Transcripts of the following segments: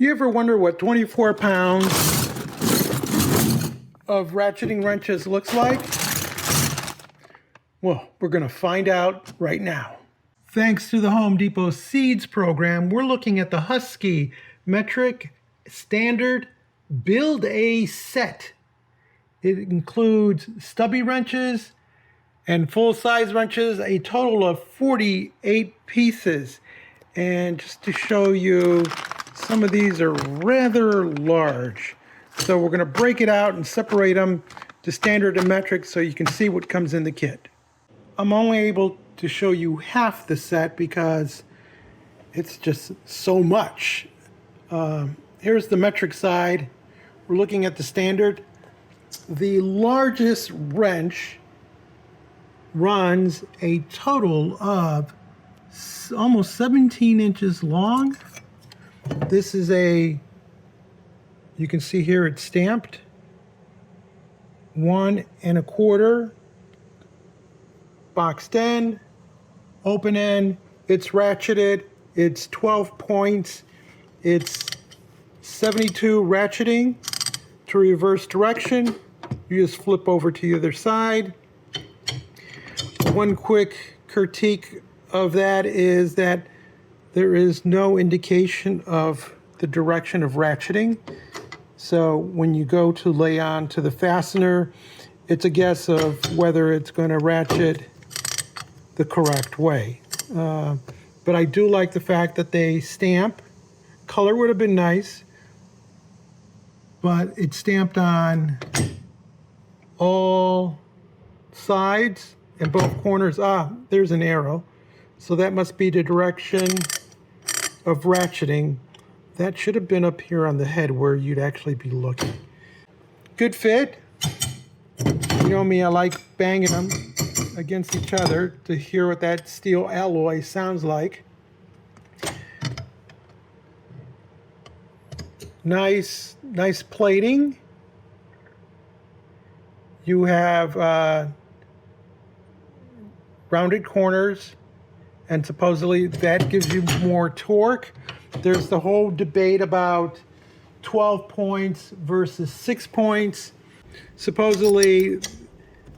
You ever wonder what 24 pounds of ratcheting wrenches looks like? Well, we're going to find out right now. Thanks to the Home Depot Seeds program, we're looking at the Husky Metric Standard Build A set. It includes stubby wrenches and full-size wrenches, a total of 48 pieces. And just to show you, some of these are rather large. So we're going to break it out and separate them to standard and metric so you can see what comes in the kit. I'm only able to show you half the set because it's just so much. Here's the metric side. We're looking at the standard. The largest wrench runs a total of almost 17 inches long. This is you can see here it's stamped 1 1/4, boxed end, open end. It's ratcheted. It's 12 points. It's 72 ratcheting to reverse direction. You just flip over to the other side. One quick critique of that is that there is no indication of the direction of ratcheting. So when you go to lay on to the fastener, it's a guess of whether it's going to ratchet the correct way. But I do like the fact that they stamp. Color would have been nice, but it's stamped on all sides and both corners. There's an arrow. So that must be the direction of ratcheting. That should have been up here on the head where you'd actually be looking. Good fit. You know me, I like banging them against each other to hear what that steel alloy sounds like. Nice plating. You have rounded corners, and supposedly that gives you more torque. There's the whole debate about 12 points versus 6 points. Supposedly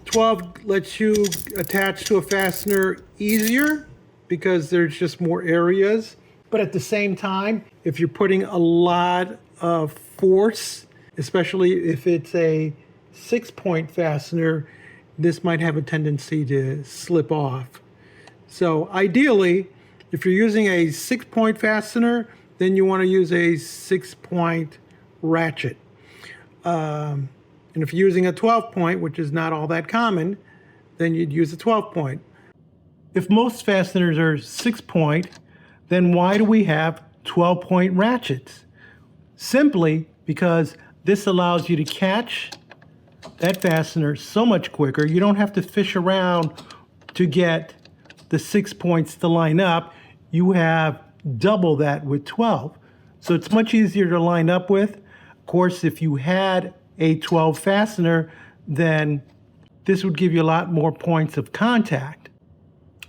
12 lets you attach to a fastener easier because there's just more areas. But at the same time, if you're putting a lot of force, especially if it's a 6-point fastener, this might have a tendency to slip off. So ideally, if you're using a 6-point fastener, then you want to use a 6-point ratchet. And if you're using a 12-point, which is not all that common, then you'd use a 12-point. If most fasteners are 6-point, then why do we have 12-point ratchets? Simply because this allows you to catch that fastener so much quicker. You don't have to fish around to get the 6 points to line up. You have double that with 12. So it's much easier to line up with. Of course, if you had a 12 fastener, then this would give you a lot more points of contact.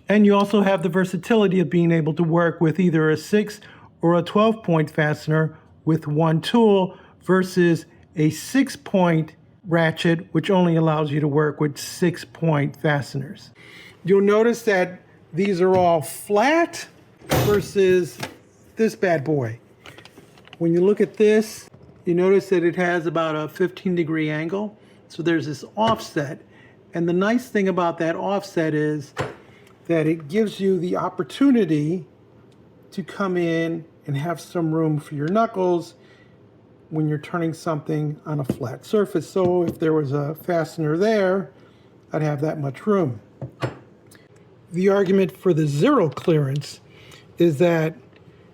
And you also have the versatility of being able to work with either a 6 or a 12-point fastener with one tool versus a 6-point ratchet, which only allows you to work with 6-point fasteners. You'll notice that these are all flat versus this bad boy. When you look at this, you notice that it has about a 15-degree angle. So there's this offset. And the nice thing about that offset is that it gives you the opportunity to come in and have some room for your knuckles when you're turning something on a flat surface. So if there was a fastener there, I'd have that much room. The argument for the zero clearance is that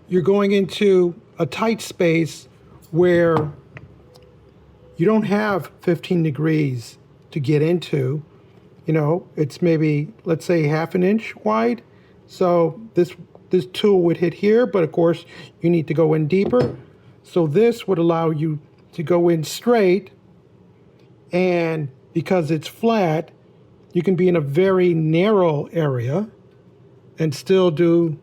you're going into a tight space where you don't have 15 degrees to get into. You know, it's maybe, let's say, 1/2 inch wide. So this tool would hit here, but of course you need to go in deeper. So this would allow you to go in straight, and because it's flat, you can be in a very narrow area and still do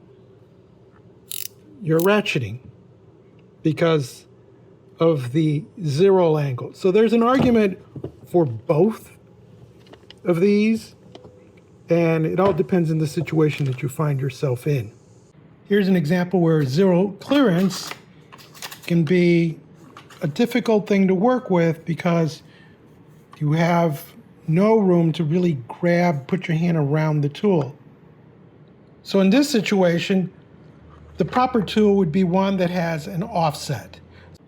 your ratcheting. because of the zero angle. So there's an argument for both of these, and it all depends on the situation that you find yourself in. Here's an example where zero clearance can be a difficult thing to work with because you have no room to really put your hand around the tool. So in this situation, the proper tool would be one that has an offset.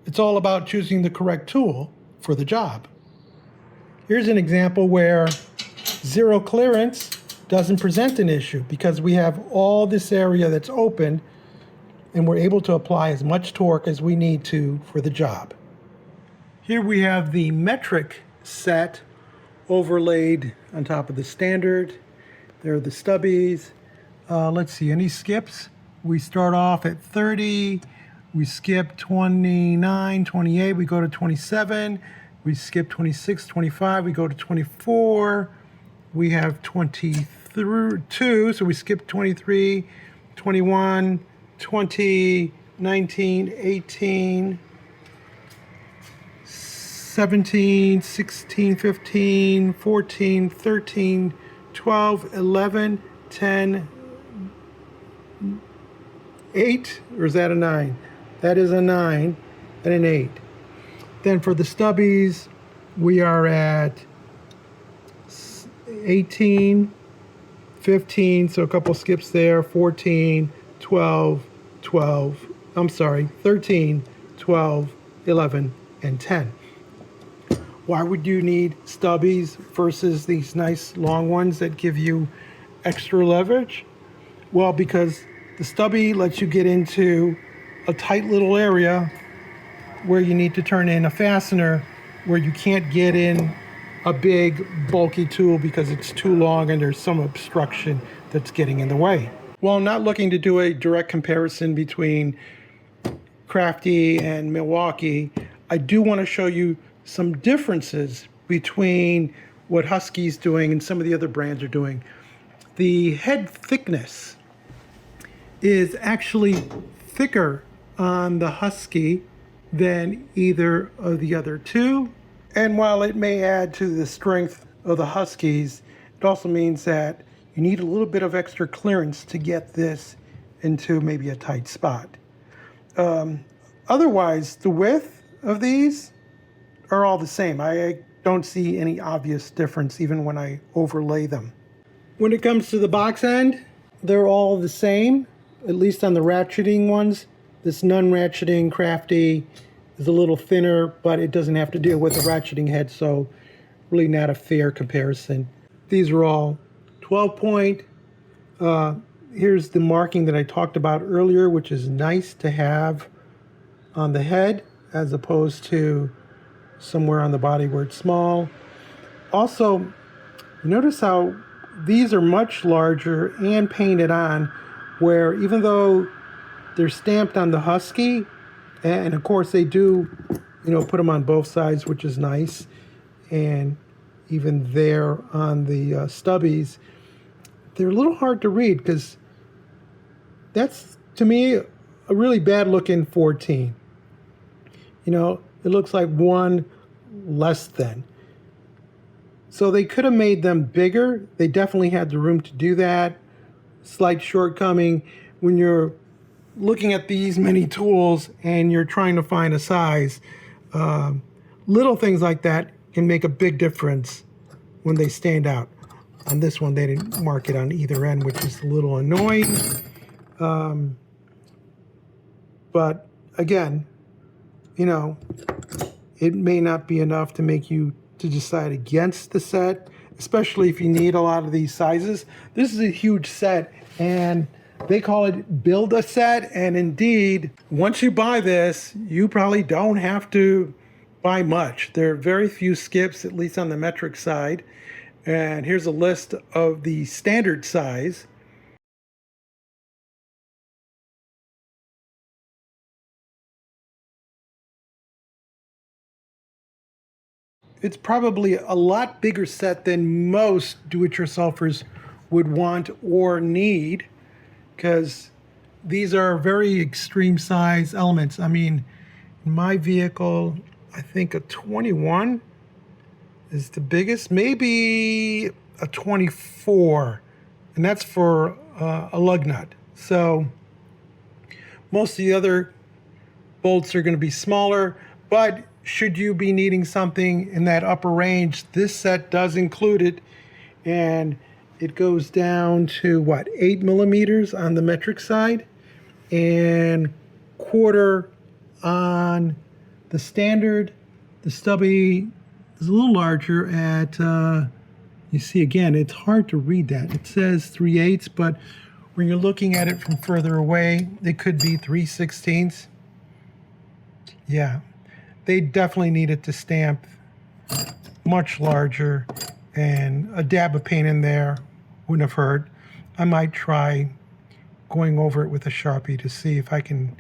It's all about choosing the correct tool for the job. Here's an example where zero clearance doesn't present an issue because we have all this area that's open and we're able to apply as much torque as we need to for the job. Here we have the metric set overlaid on top of the standard. There are the stubbies. Let's see, any skips? We start off at 30, we skip 29, 28, we go to 27, we skip 26, 25, we go to 24, we have 22, so we skip 23, 21, 20, 19, 18, 17, 16, 15, 14, 13, 12, 11, 10, 8, or is that a 9? That is a 9 and an 8. Then for the stubbies, we are at 18, 15, so a couple skips there, 14, 12, 13, 12, 11, and 10. Why would you need stubbies versus these nice long ones that give you extra leverage? Well, because the stubby lets you get into a tight little area where you need to turn in a fastener where you can't get in a big bulky tool because it's too long and there's some obstruction that's getting in the way. Well, I'm not looking to do a direct comparison between Crafty and Milwaukee. I do want to show you some differences between what Husky's doing and some of the other brands are doing. The head thickness is actually thicker on the Husky than either of the other two. And while it may add to the strength of the Huskies, it also means that you need a little bit of extra clearance to get this into maybe a tight spot. Otherwise, the width of these are all the same. I don't see any obvious difference even when I overlay them. When it comes to the box end, they're all the same, at least on the ratcheting ones. This non-ratcheting Crafty is a little thinner, but it doesn't have to deal with the ratcheting head, so really not a fair comparison. These are all 12 point. Here's the marking that I talked about earlier, which is nice to have on the head as opposed to somewhere on the body where it's small. Also, notice how these are much larger and painted on, where even though they're stamped on the Husky, and of course they do, put them on both sides, which is nice, and even there on the stubbies, they're a little hard to read because that's, to me, a really bad looking 14. It looks like one less than. So they could have made them bigger. They definitely had the room to do that. Slight shortcoming when you're looking at these many tools and you're trying to find a size. Little things like that can make a big difference when they stand out. On this one, they didn't mark it on either end, which is a little annoying. But again, it may not be enough to make you to decide against the set, especially if you need a lot of these sizes. This is a huge set, and they call it build a set, and indeed, once you buy this, you probably don't have to buy much. There are very few skips, at least on the metric side. And here's a list of the standard size. It's probably a lot bigger set than most do-it-yourselfers would want or need, because these are very extreme size elements. I mean, My vehicle, I think a 21 is the biggest, maybe a 24, and that's for a lug nut. So most of the other bolts are going to be smaller, but should you be needing something in that upper range, this set does include it, and it goes down to what, 8 millimeters on the metric side and quarter on the standard. The Stubby is a little larger at, you see again, it's hard to read that. It says 3/8, but when you're looking at it from further away, it could be 3/16. Yeah, they definitely needed to stamp much larger, and a dab of paint in there wouldn't have hurt. I might try going over it with a Sharpie to see if I can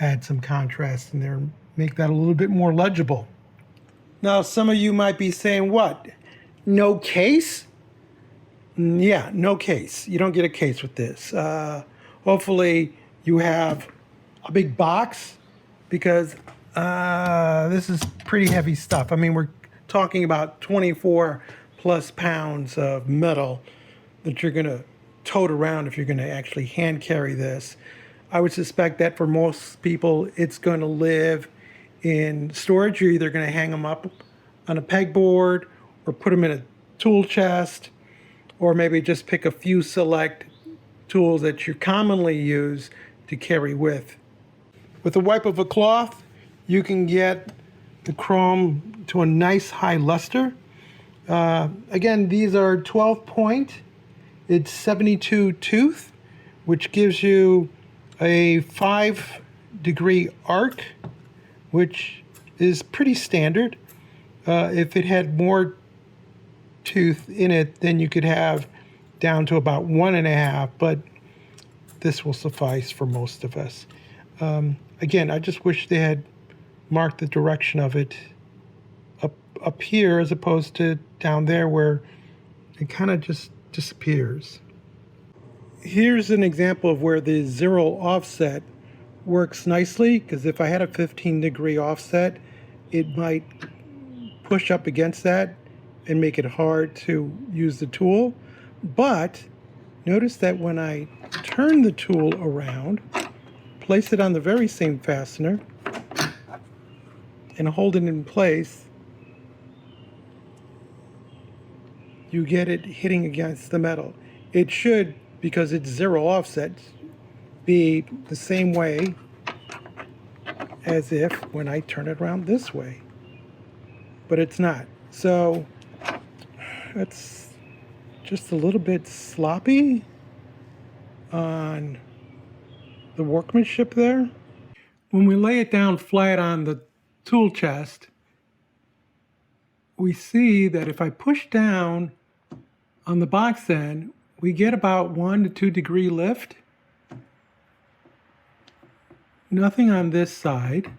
add some contrast in there, make that a little bit more legible. Now, some of you might be saying, what? No case? Yeah, no case. You don't get a case with this. Hopefully you have a big box, because this is pretty heavy stuff. I mean, we're talking about 24 plus pounds of metal that you're going to tote around if you're going to actually hand carry this. I would suspect that for most people, it's going to live in storage. You're either going to hang them up on a pegboard or put them in a tool chest, or maybe just pick a few select tools that you commonly use to carry with. With a wipe of a cloth, you can get the chrome to a nice high luster. Again, these are 12 point. It's 72 tooth, which gives you a 5-degree arc, which is pretty standard. If it had more tooth in it, then you could have down to about 1.5, but this will suffice for most of us. Again, I just wish they had marked the direction of it up here as opposed to down there where it kind of just disappears. Here's an example of where the 0 offset works nicely, because if I had a 15-degree offset, it might push up against that and make it hard to use the tool. But notice that when I turn the tool around, place it on the very same fastener, and hold it in place, you get it hitting against the metal. It should, because it's 0 offset, be the same way as if when I turn it around this way. But it's not. So it's just a little bit sloppy on the workmanship there. When we lay it down flat on the tool chest, we see that if I push down on the box end, we get about 1 to 2 degree lift. Nothing on this side.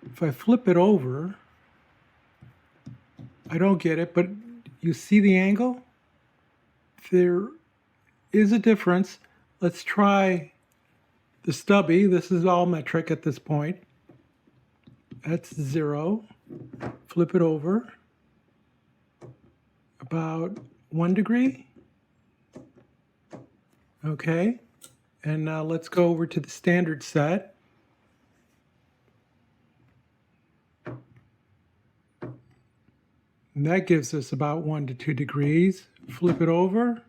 If I flip it over, I don't get it, but you see the angle? There is a difference. Let's try the Stubby. This is all metric at this point. That's 0. Flip it over. About 1 degree. Okay. And now let's go over to the standard set. And that gives us about 1 to 2 degrees. Flip it over.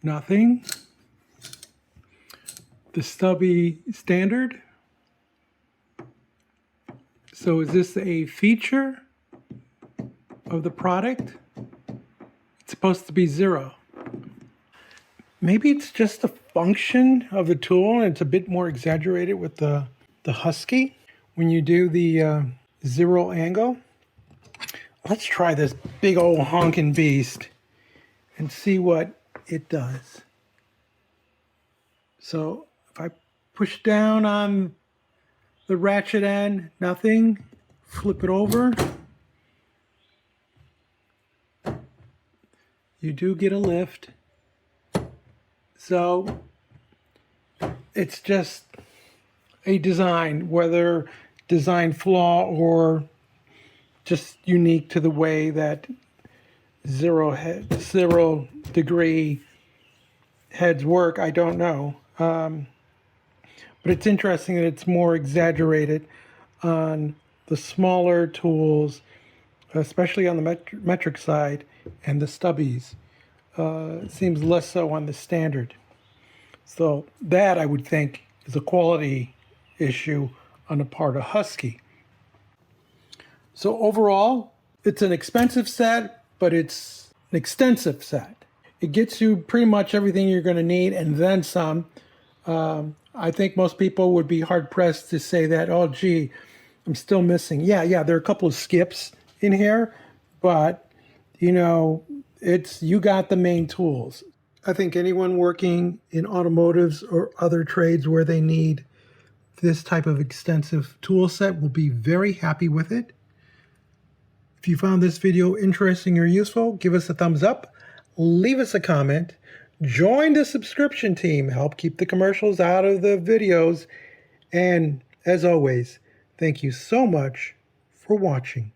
Nothing. The Stubby standard. So is this a feature of the product? It's supposed to be 0. Maybe it's just a function of the tool, and it's a bit more exaggerated with the Husky when you do the 0 angle. Let's try this big old honking beast and see what it does. So if I push down on the ratchet end, nothing. Flip it over. You do get a lift. So it's just a design, whether design flaw or just unique to the way that zero degree heads work. I don't know. But it's interesting that it's more exaggerated on the smaller tools, especially on the metric side and the stubbies. It seems less so on the standard. So that, I would think, is a quality issue on the part of Husky. So overall, it's an expensive set, but it's an extensive set. It gets you pretty much everything you're going to need and then some. I think most people would be hard-pressed to say that, oh, gee, I'm still missing. Yeah, there are a couple of skips in here, but, you know, you got the main tools. I think anyone working in automotives or other trades where they need this type of extensive tool set will be very happy with it. If you found this video interesting or useful, give us a thumbs up, leave us a comment, join the subscription team, help keep the commercials out of the videos, and as always, thank you so much for watching.